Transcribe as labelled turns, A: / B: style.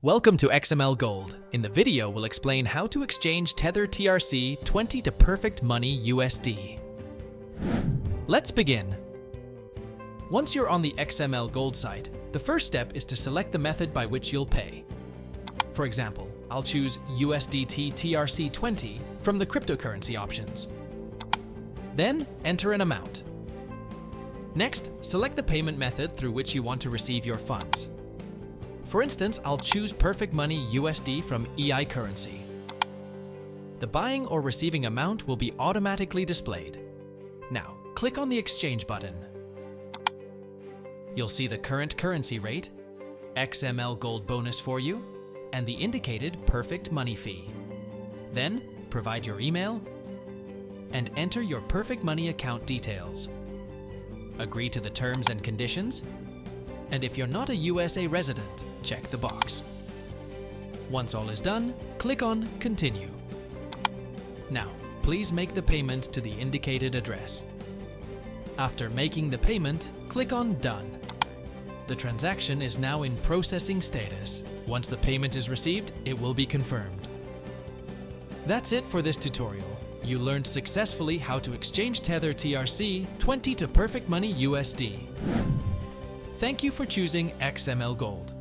A: Welcome to XML Gold. In the video, we'll explain how to exchange Tether TRC20 to perfect money USD. Let's begin. Once you're on the XML Gold site, the first step is to select the method by which you'll pay. For example, I'll choose USDT TRC20 from the cryptocurrency options. Then enter an amount. Next, select the payment method through which you want to receive your funds. For instance, I'll choose Perfect Money USD from EI Currency. The buying or receiving amount will be automatically displayed. Now, click on the Exchange button. You'll see the current currency rate, XML Gold bonus for you, and the indicated Perfect Money fee. Then, provide your email and enter your Perfect Money account details. Agree to the terms and conditions, and if you're not a USA resident, check the box. Once all is done, click on Continue. Now, please make the payment to the indicated address. After making the payment, click on Done. The transaction is now in processing status. Once the payment is received, it will be confirmed. That's it for this tutorial. You learned successfully how to exchange Tether TRC20 to Perfect Money USD. Thank you for choosing XML Gold.